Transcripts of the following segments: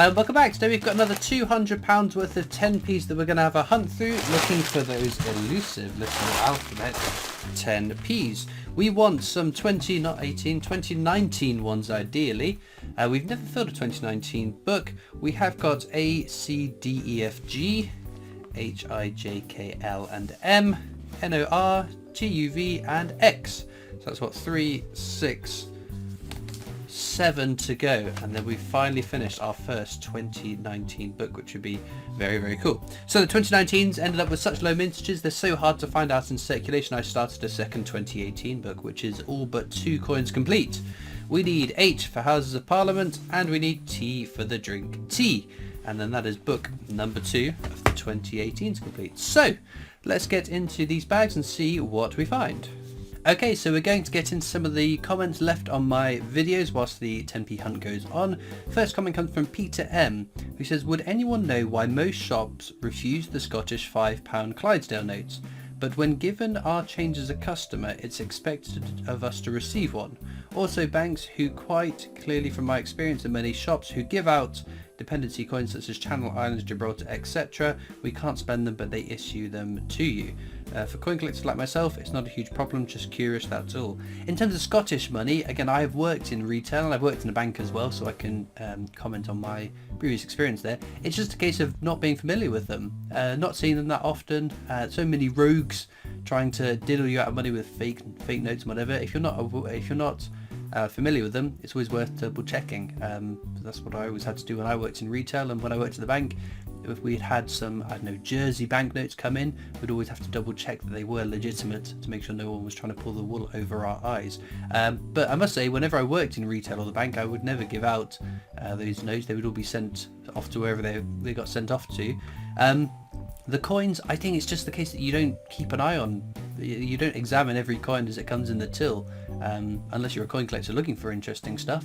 Hello and welcome back. Today we've got another £200 worth of 10p's that we're going to have a hunt through, looking for those elusive little alphabet 10p's. We want some 2019 ones ideally. We've never filled a 2019 book. We have got A, C, D, E, F, G, H, I, J, K, L and M, N, O, R, T, U, V and X. So that's what, 3, 6, 7 to go, and then we finally finished our first 2019 book, which would be very, very cool. So the 2019s ended up with such low mintages, they're so hard to find out in circulation. I started a second 2018 book, which is all but 2 coins complete. We need H for Houses of Parliament, and we need T for the drink tea. And then that is book number 2 of the 2018s complete. So let's get into these bags and see what we find. Okay, so we're going to get into some of the comments left on my videos whilst the 10p hunt goes on. First comment comes from Peter M, who says, would anyone know why most shops refuse the Scottish £5 Clydesdale notes, but when given our change as a customer, it's expected of us to receive one? Also, banks who quite clearly, from my experience in many shops, who give out dependency coins such as Channel Islands, Gibraltar, etc. We can't spend them, but they issue them to you. For coin collectors like myself, it's not a huge problem, just curious, that's all. In terms of Scottish money, again, I have worked in retail and I've worked in a bank as well, so I can comment on my previous experience there. It's just a case of not being familiar with them, not seeing them that often, so many rogues trying to diddle you out of money with fake notes and whatever. If you're not familiar with them, it's always worth double checking. That's what I always had to do when I worked in retail, and when I worked at the bank, if we had some, I don't know, Jersey banknotes come in, we'd always have to double check that they were legitimate to make sure no one was trying to pull the wool over our eyes. But I must say, whenever I worked in retail or the bank, I would never give out those notes. They would all be sent off to wherever they got sent off to. The coins, I think it's just the case that you don't keep an eye on, you don't examine every coin as it comes in the till, unless you're a coin collector looking for interesting stuff.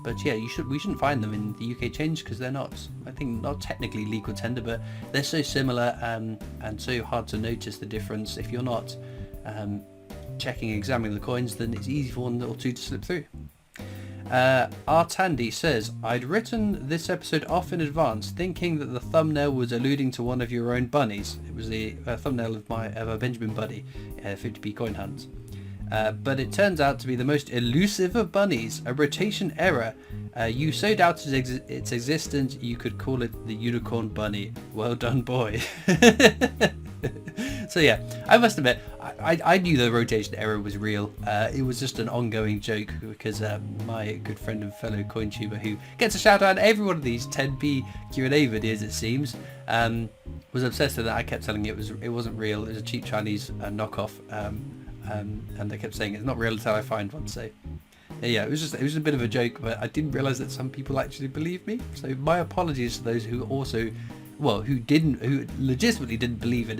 But yeah, we shouldn't find them in the UK change because they're not, I think, not technically legal tender, but they're so similar and so hard to notice the difference. If you're not examining the coins, then it's easy for one or two to slip through. Artandi says, I'd written this episode off in advance thinking that the thumbnail was alluding to one of your own bunnies. It was the thumbnail of a Benjamin Buddy 50p coin hunt. But it turns out to be the most elusive of bunnies, a rotation error. You so doubted its existence you could call it the unicorn bunny. Well done, boy. So yeah, I must admit, I knew the rotation error was real. It was just an ongoing joke because my good friend and fellow coin tuber, who gets a shout out in every one of these 10p Q&A videos it seems, was obsessed with that. I kept telling it wasn't real. It was a cheap Chinese knockoff, and they kept saying it's not real until I find one. So yeah, it was a bit of a joke, but I didn't realise that some people actually believe me. So my apologies to those who also, who legitimately didn't believe in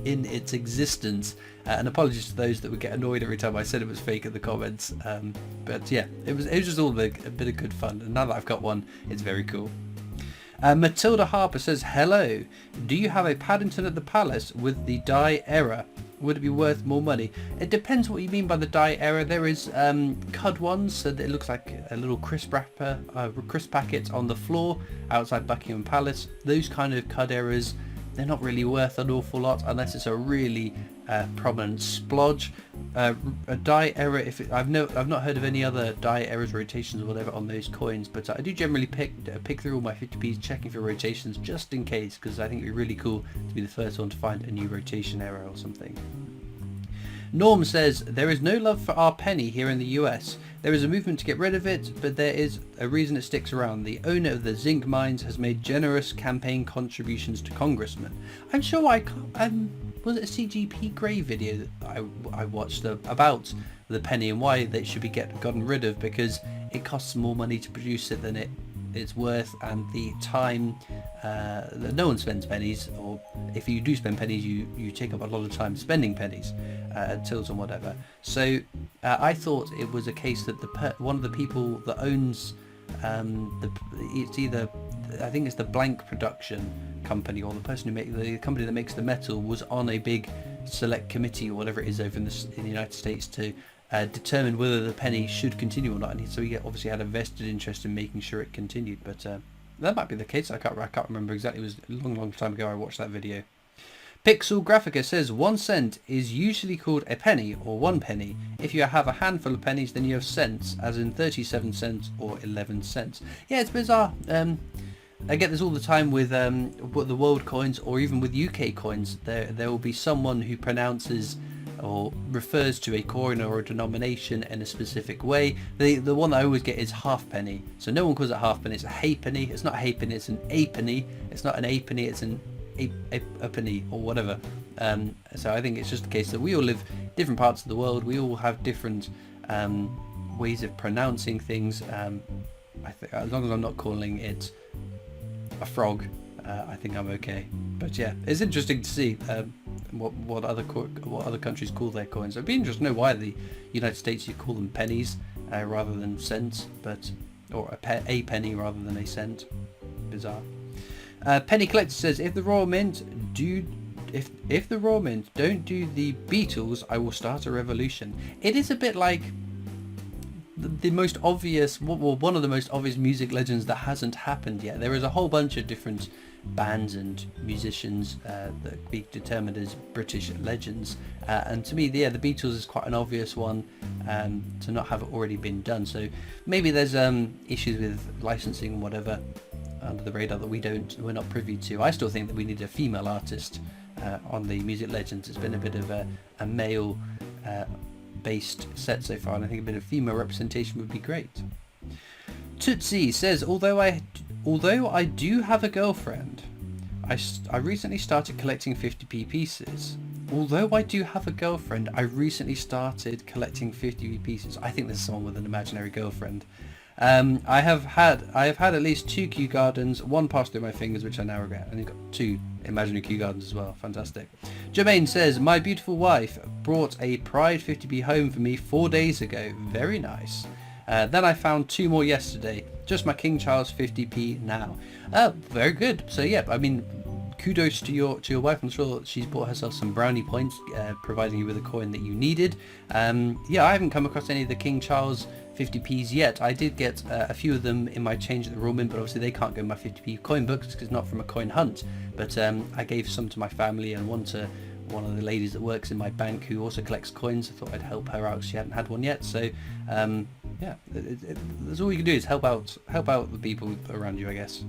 its existence, and apologies to those that would get annoyed every time I said it was fake in the comments. But yeah, it was just all a bit of good fun, and now that I've got one, it's very cool. Matilda Harper says, hello, do you have a Paddington at the Palace with the die error? Would it be worth more money? It depends what you mean by the die error. There is cud ones, so that it looks like a little crisp packet on the floor outside Buckingham Palace. Those kind of cud errors, they're not really worth an awful lot unless it's a really prominent splodge. A die error, I've not heard of any other die errors, rotations or whatever on those coins, but I do generally pick through all my 50p's checking for rotations just in case, because I think it'd be really cool to be the first one to find a new rotation error or something. Norm says, there is no love for our penny here in the US. There is a movement to get rid of it, but there is a reason it sticks around. The owner of the zinc mines has made generous campaign contributions to congressmen. I'm sure was it a CGP Grey video that I watched about the penny and why they should be gotten rid of, because it costs more money to produce it than it's worth, and the time that no one spends pennies, or if you do spend pennies, you take up a lot of time spending pennies at tills and whatever. So I thought it was a case that one of the people that owns it's either, I think it's the Blank Production company, or the person the company that makes the metal, was on a big select committee or whatever it is over in the United States to determine whether the penny should continue or not, and so he obviously had a vested interest in making sure it continued. But That might be the case. I can't remember exactly. It was a long time ago I watched that video. Pixel Graphica says 1 cent is usually called a penny or 1 penny. If you have a handful of pennies, then you have cents, as in 37 cents or 11 cents. Yeah, it's bizarre. I get this all the time with the world coins, or even with UK coins. There will be someone who pronounces or refers to a coin or a denomination in a specific way. The one that I always get is halfpenny. So no one calls it halfpenny. It's a halfpenny. It's not a halfpenny. It's an penny. It's not an penny. It's an a penny or whatever. So I think it's just the case that we all live different parts of the world. We all have different ways of pronouncing things. I think as long as I'm not calling it a frog, I think I'm okay. But yeah, it's interesting to see what other countries call their coins. It'd be interesting to know why the United States you call them pennies rather than cents, or a penny rather than a cent. Bizarre. Penny Collector says, if the Royal Mint if the Royal Mint don't do the Beatles, I will start a revolution. It is a bit like the most obvious, well, one of the most obvious music legends that hasn't happened yet. There is a whole bunch of different bands and musicians that be determined as British legends, and to me, the Beatles is quite an obvious one to not have already been done. So maybe there's issues with licensing and whatever under the radar that we're not privy to. I still think that we need a female artist on the music legends. It's been a bit of a male based set so far, and I think a bit of female representation would be great. Tootsie says, although I do have a girlfriend, I recently started collecting 50p pieces. Although I do have a girlfriend, I recently started collecting 50p pieces. I think there's someone with an imaginary girlfriend. I have had at least 2 Kew Gardens, 1 passed through my fingers, which I now regret, and you've got 2 imaginary Kew Gardens as well. Fantastic. Jermaine says, my beautiful wife brought a Pride 50p home for me 4 days ago. Very nice. Then I found 2 more yesterday. Just my King Charles 50p now. Very good. So yeah, I mean, kudos to your wife. I'm sure she's bought herself some brownie points, providing you with a coin that you needed. Yeah, I haven't come across any of the King Charles 50p's yet. I did get a few of them in my change at the Royal Mint, but obviously they can't go in my 50p coin books because it's not from a coin hunt. But I gave some to my family and one to one of the ladies that works in my bank who also collects coins. I thought I'd help her out. She hadn't had one yet. So yeah, that's all you can do is help out the people around you, I guess.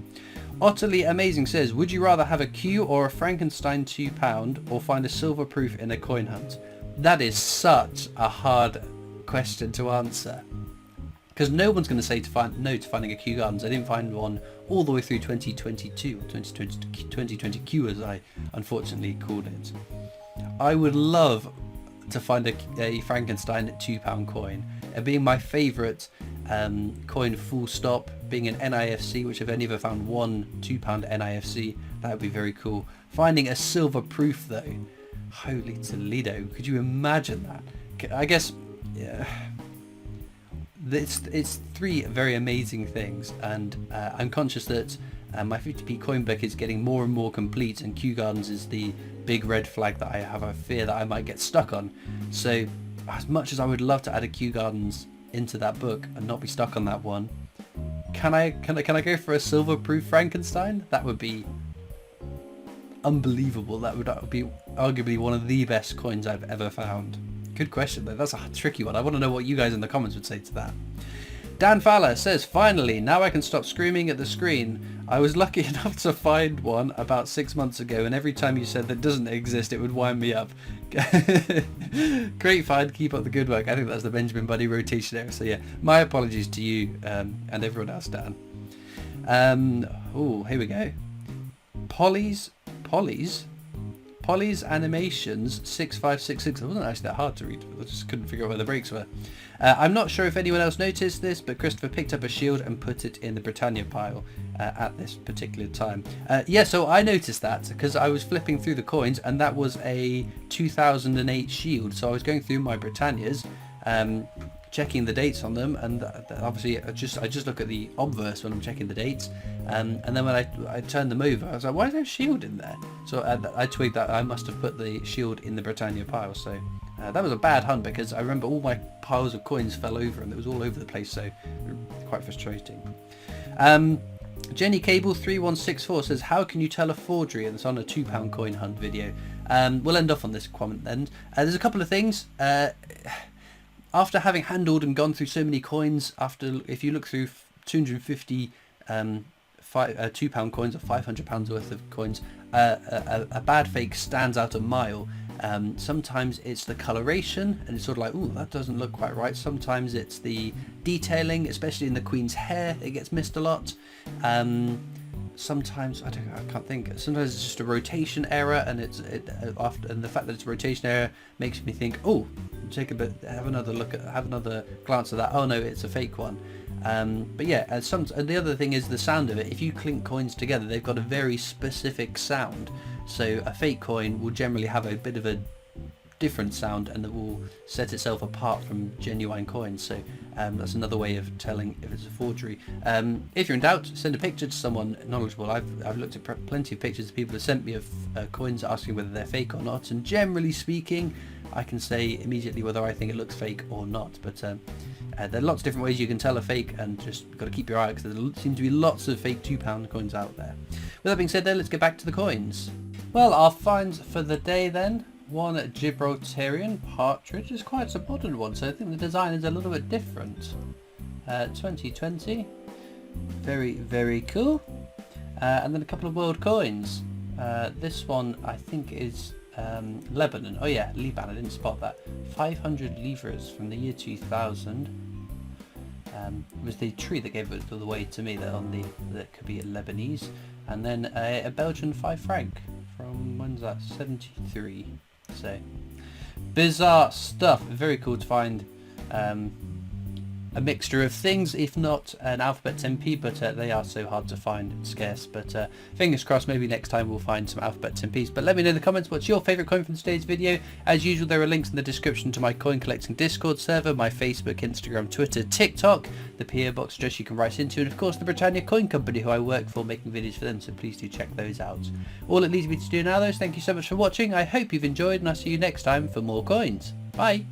Utterly Amazing says, would you rather have a Q or a Frankenstein £2 or find a silver proof in a coin hunt? That is such a hard question to answer, because no one's going to say no to finding a Kew Gardens. I didn't find one all the way through 2022, or 2020 Q as I unfortunately called it. I would love to find a Frankenstein £2 coin. It being my favourite coin full stop, being an NIFC, which I've only ever found one £2 NIFC, that would be very cool. Finding a silver proof though, holy Toledo, could you imagine that? I guess, yeah, it's 3 very amazing things, and I'm conscious that my 50p coin book is getting more and more complete, and Kew Gardens is the big red flag that I have a fear that I might get stuck on. So as much as I would love to add a Kew Gardens into that book and not be stuck on that one, can I go for a silver proof Frankenstein? That would be unbelievable. That would be arguably one of the best coins I've ever found. Good question though, that's a tricky one. I want to know what you guys in the comments would say to that. Dan Fowler says, finally, now I can stop screaming at the screen. I was lucky enough to find one about 6 months ago, and every time you said that doesn't exist, it would wind me up. Great find, keep up the good work. I think that's the Benjamin Buddy rotation error. So yeah, my apologies to you and everyone else, Dan. Oh, here we go. Polly's Animations 6566. It wasn't actually that hard to read. I just couldn't figure out where the breaks were. I'm not sure if anyone else noticed this, but Christopher picked up a shield and put it in the Britannia pile at this particular time. Yeah, so I noticed that because I was flipping through the coins, and that was a 2008 shield. So I was going through my Britannias, checking the dates on them, and obviously I just look at the obverse when I'm checking the dates, and then when I turned them over, I was like, why is there a shield in there? So I twigged that I must have put the shield in the Britannia pile. So that was a bad hunt, because I remember all my piles of coins fell over and it was all over the place, so quite frustrating. Jenny Cable 3164 says, how can you tell a forgery? And it's on a £2 coin hunt video. We'll end off on this comment then. There's a couple of things. After having handled and gone through so many coins, if you look through 250 £2 coins or £500 worth of coins, a bad fake stands out a mile. Sometimes it's the coloration and it's sort of like, ooh, that doesn't look quite right. Sometimes it's the detailing, especially in the Queen's hair, it gets missed a lot. Sometimes I can't think. Sometimes it's just a rotation error, and and the fact that it's a rotation error makes me think, oh, have another glance at that. Oh no, it's a fake one. But yeah, and the other thing is the sound of it. If you clink coins together, they've got a very specific sound. So a fake coin will generally have a bit of a different sound, and that will set itself apart from genuine coins. So that's another way of telling if it's a forgery. If you're in doubt, send a picture to someone knowledgeable. I've looked at plenty of pictures people have sent me of coins asking whether they're fake or not, and generally speaking I can say immediately whether I think it looks fake or not. But there are lots of different ways you can tell a fake, and just got to keep your eye out, because there seem to be lots of fake £2 coins out there. With that being said then, let's get back to the coins. Well, our finds for the day then. One Gibraltarian partridge is quite a modern one, so I think the design is a little bit different. 2020, very, very cool. And then a couple of world coins. This one I think is Lebanon. Oh yeah, Liban, I didn't spot that. 500 livres from the year 2000. It was the tree that gave it away to me that could be a Lebanese. And then a Belgian 5 franc from, when's that, 73. So bizarre stuff. Very cool to find a mixture of things, if not an alphabet 10p, but they are so hard to find and scarce. But fingers crossed, maybe next time we'll find some alphabet 10p's. But let me know in the comments what's your favourite coin from today's video. As usual, there are links in the description to my coin collecting Discord server, my Facebook, Instagram, Twitter, TikTok, the PO box address you can write into, and of course the Britannia Coin Company, who I work for, making videos for them, so please do check those out. All it leaves me to do now though is thank you so much for watching. I hope you've enjoyed, and I'll see you next time for more coins. Bye!